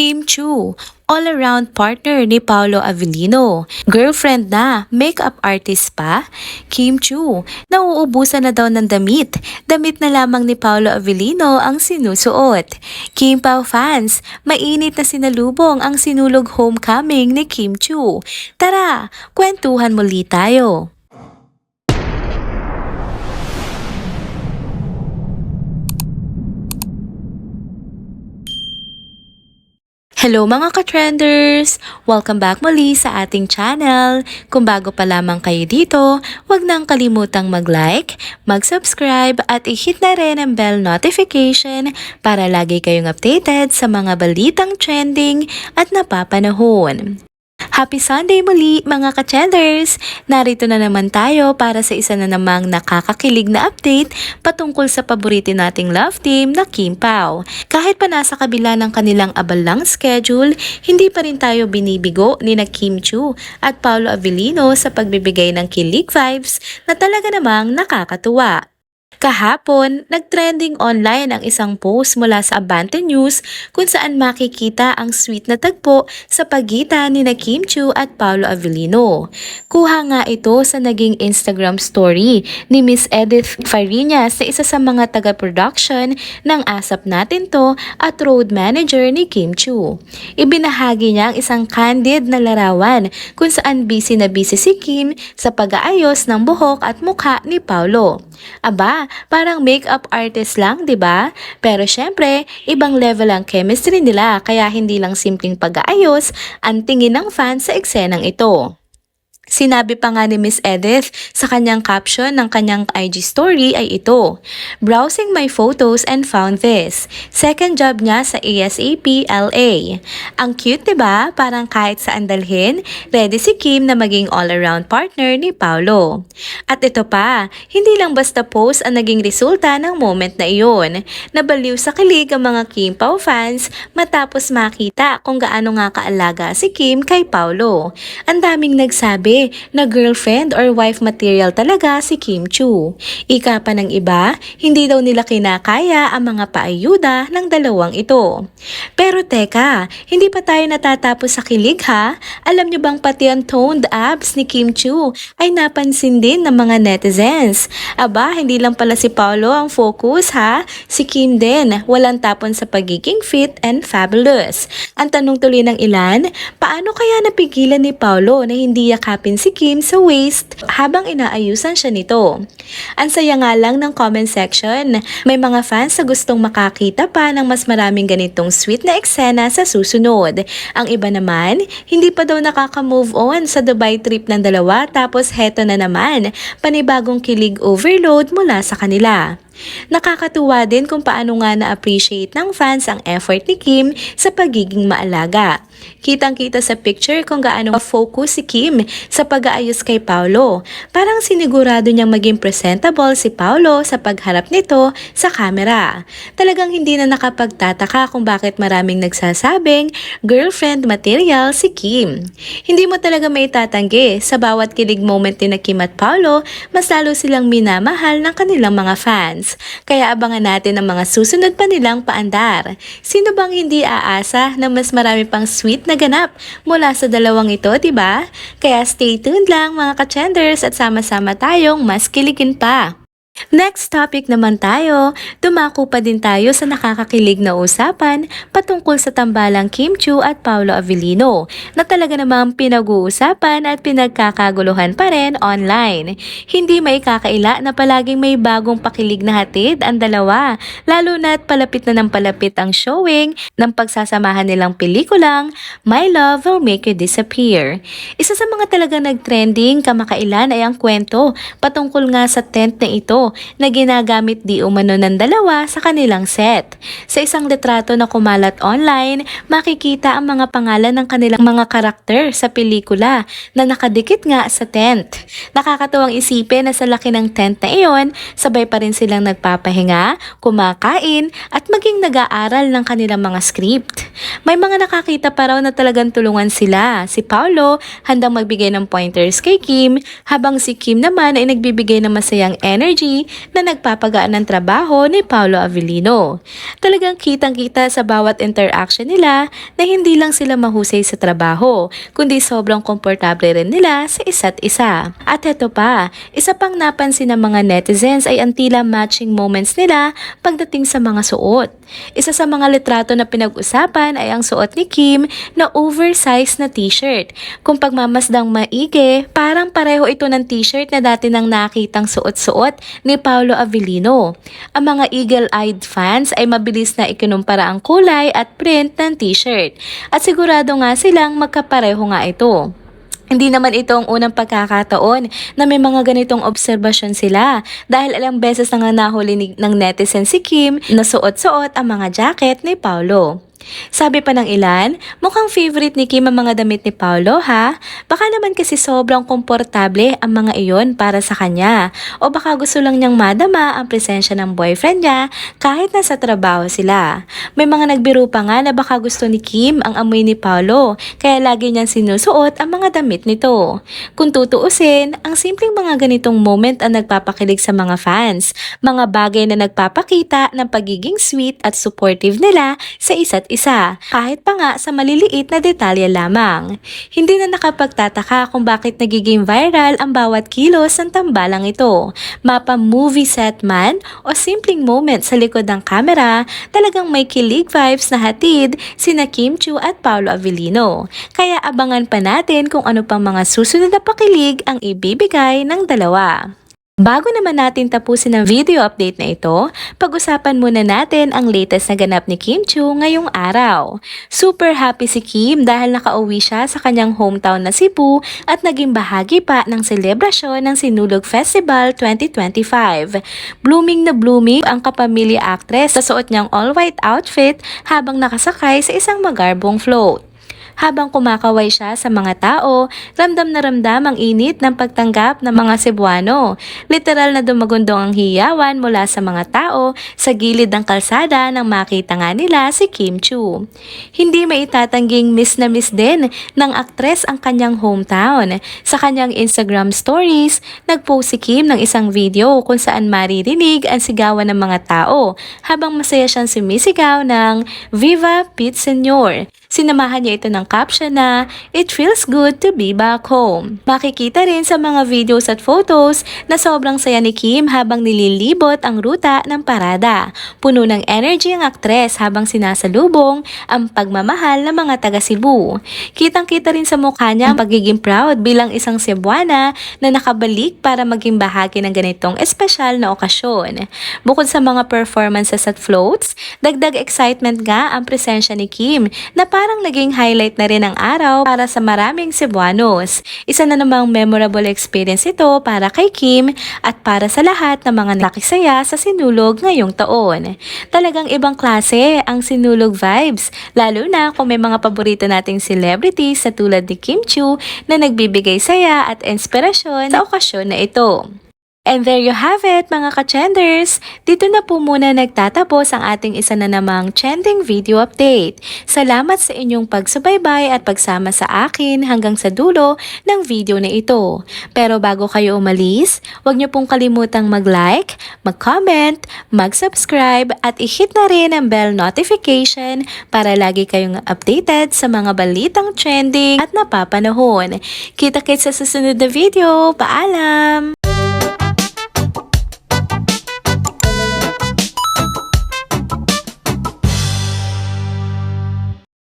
Kim Chu, all-around partner ni Paolo Avellino. Girlfriend na, makeup artist pa? Kim Chu, nauubusan na daw ng damit. Damit na lamang ni Paolo Avellino ang sinusuot. Kim Pao fans, mainit na sinalubong ang sinulog homecoming ni Kim Chu. Tara, kwentuhan muli tayo. Hello mga ka-trenders! Welcome back muli sa ating channel. Kung bago pa lamang kayo dito, huwag nang kalimutang mag-like, mag-subscribe at i-hit na rin ang bell notification para lagi kayong updated sa mga balitang trending at napapanahon. Happy Sunday muli mga ka-trenders! Narito na naman tayo para sa isa na namang nakakakilig na update patungkol sa paborito nating love team na Kim Pao. Kahit pa nasa kabila ng kanilang abalang schedule, hindi pa rin tayo binibigo ni na Kim Chu at Paolo Avellino sa pagbibigay ng kilig vibes na talaga namang nakakatuwa. Kahapon, nagtrending online ang isang post mula sa Abante News kung saan makikita ang sweet na tagpo sa pagitan ni na Kim Chu at Paolo Avellino. Kuha nga ito sa naging Instagram story ni Miss Edith Fariñas na isa sa mga taga-production ng Asap Natin To at road manager ni Kim Chu. Ibinahagi niya ang isang candid na larawan kung saan busy na busy si Kim sa pag-aayos ng buhok at mukha ni Paolo. Aba, parang makeup artist lang, 'di ba? Pero syempre, ibang level ang chemistry nila kaya hindi lang simpleng pag-aayos ang tingin ng fans sa eksenang ito. Sinabi pa nga ni Miss Edith sa kanyang caption ng kanyang IG story ay ito, "Browsing my photos and found this." Second job niya sa ASAP LA. Ang cute, 'di ba? Parang kahit saan dalhin, ready si Kim na maging all-around partner ni Paolo. At ito pa, hindi lang basta post ang naging resulta ng moment na iyon. Nabaliw sa kilig ang mga Kim Pao fans matapos makita kung gaano nga kaalaga si Kim kay Paolo. Ang daming nagsabi na girlfriend or wife material talaga si Kim Chu. Ika pa ng iba, hindi daw nila kinakaya ang mga paayuda ng dalawang ito. Pero teka, hindi pa tayo natatapos sa kilig ha? Alam niyo bang pati ang toned abs ni Kim Chu ay napansin din ng mga netizens? Aba, hindi lang pala si Paolo ang focus ha? Si Kim din, walang tapon sa pagiging fit and fabulous. Ang tanong tuloy ng ilan, paano kaya napigilan ni Paolo na hindi yakapin si Kim sa waist habang inaayusan siya nito? Ang saya nga lang ng comment section. May mga fans na gustong makakita pa ng mas maraming ganitong sweet na eksena sa susunod. Ang iba naman, hindi pa daw nakaka-move on sa Dubai trip ng dalawa tapos heto na naman, panibagong kilig overload mula sa kanila. Nakakatuwa din kung paano nga na-appreciate ng fans ang effort ni Kim sa pagiging maalaga. Kitang-kita sa picture kung gaano focus si Kim sa pag-aayos kay Paolo. Parang sinigurado niyang maging presentable si Paolo sa pagharap nito sa camera. Talagang hindi na nakapagtataka kung bakit maraming nagsasabing girlfriend material si Kim. Hindi mo talaga maitatanggi sa bawat kilig moment ni na Kim at Paolo, mas lalo silang minamahal ng kanilang mga fans. Kaya abangan natin ang mga susunod pa nilang paandar. Sino bang hindi aasa na mas marami pang sweet na ganap mula sa dalawang ito, diba? Kaya stay tuned lang mga ka-trenders at sama-sama tayong mas kiligin pa. Next topic naman tayo, dumako pa din tayo sa nakakakilig na usapan patungkol sa tambalang Kim Chu at Paolo Avellino na talaga namang pinag-uusapan at pinagkakaguluhan pa rin online. Hindi may kakaila na palaging may bagong pakilig na hatid ang dalawa, lalo na't palapit na ng palapit ang showing ng pagsasamahan nilang pelikulang My Love Will Make You Disappear. Isa sa mga talagang nagtrending kamakailan ay ang kwento patungkol nga sa tent na ito na ginagamit di umano ng dalawa sa kanilang set. Sa isang litrato na kumalat online, makikita ang mga pangalan ng kanilang mga karakter sa pelikula na nakadikit nga sa tent. Nakakatuwang isipin na sa laki ng tent na iyon, sabay pa rin silang nagpapahinga, kumakain at maging nag-aaral ng kanilang mga script. May mga nakakita pa raw na talagang tulungan sila. Si Paolo handang magbigay ng pointers kay Kim, habang si Kim naman ay nagbibigay ng masayang energy Lee na nagpapagaan ng trabaho ni Paolo Avellino. Talagang kitang-kita sa bawat interaction nila na hindi lang sila mahusay sa trabaho, kundi sobrang komportable rin nila sa isa't isa. At heto pa, isa pang napansin ng mga netizens ay ang tila matching moments nila pagdating sa mga suot. Isa sa mga litrato na pinag-usapan ay ang suot ni Kim na oversized na t-shirt. Kung pagmamasdang maigi, parang pareho ito ng t-shirt na dati nang nakitang suot-suot ni Paolo Avellino. Ang mga eagle-eyed fans ay mabilis na ikinumpara ang kulay at print ng t-shirt. At sigurado nga silang magkapareho nga ito. Hindi naman ito ang unang pagkakataon na may mga ganitong obserbasyon sila dahil ilang beses na nga nahuli ng netizen si Kim na suot-suot ang mga jacket ni Paolo. Sabi pa ng ilan, mukhang favorite ni Kim ang mga damit ni Paolo ha? Baka naman kasi sobrang komportable ang mga iyon para sa kanya. O baka gusto lang niyang madama ang presensya ng boyfriend niya kahit nasa trabaho sila. May mga nagbiro pa nga na baka gusto ni Kim ang amoy ni Paolo kaya lagi niyang sinusuot ang mga damit nito. Kung tutuusin, ang simpleng mga ganitong moment ang nagpapakilig sa mga fans. Mga bagay na nagpapakita ng pagiging sweet at supportive nila sa isa't isa, kahit pa nga sa maliliit na detalye lamang. Hindi na nakapagtataka kung bakit nagiging viral ang bawat kilos ng tambalang ito. Mapa movie set man o simpleng moment sa likod ng kamera, talagang may kilig vibes na hatid sina Kim Chiu at Paolo Avellino. Kaya abangan pa natin kung ano pang mga susunod na pakilig ang ibibigay ng dalawa. Bago naman natin tapusin ang video update na ito, pag-usapan muna natin ang latest na ganap ni Kim Chiu ngayong araw. Super happy si Kim dahil nakauwi siya sa kanyang hometown na Cebu at naging bahagi pa ng selebrasyon ng Sinulog Festival 2025. Blooming na blooming ang kapamilya actress sa suot niyang all-white outfit habang nakasakay sa isang magarbong float. Habang kumakaway siya sa mga tao, ramdam na ramdam ang init ng pagtanggap ng mga Cebuano. Literal na dumagundong ang hiyawan mula sa mga tao sa gilid ng kalsada nang makita nga nila si Kim Chiu. Hindi maitatangging miss na miss din ng aktres ang kanyang hometown. Sa kanyang Instagram stories, nagpost si Kim ng isang video kung saan maririnig ang sigawan ng mga tao habang masaya siyang sumisigaw ng Viva Pete Senyor. Sinamahan niya ito ng caption na, "It feels good to be back home." Makikita rin sa mga videos at photos na sobrang saya ni Kim habang nililibot ang ruta ng parada. Puno ng energy ang aktres habang sinasalubong ang pagmamahal ng mga taga Cebu. Kitang-kita rin sa mukha niya ang pagiging proud bilang isang Cebuana na nakabalik para maging bahagi ng ganitong espesyal na okasyon. Bukod sa mga performances at floats, dagdag excitement nga ang presensya ni Kim na parang naging highlight na rin ang araw para sa maraming Cebuanos. Isa na namang memorable experience ito para kay Kim at para sa lahat ng mga nakisaya sa Sinulog ngayong taon. Talagang ibang klase ang Sinulog vibes, lalo na kung may mga paborito nating celebrities sa tulad ni Kim Chiu na nagbibigay saya at inspirasyon sa okasyon na ito. And there you have it mga ka-trenders! Dito na po muna nagtatapos ang ating isa na namang trending video update. Salamat sa inyong pagsubaybay at pagsama sa akin hanggang sa dulo ng video na ito. Pero bago kayo umalis, huwag niyo pong kalimutang mag-like, mag-comment, mag-subscribe at i-hit na rin ang bell notification para lagi kayong updated sa mga balitang trending at napapanahon. Kita-kits sa susunod na video. Paalam!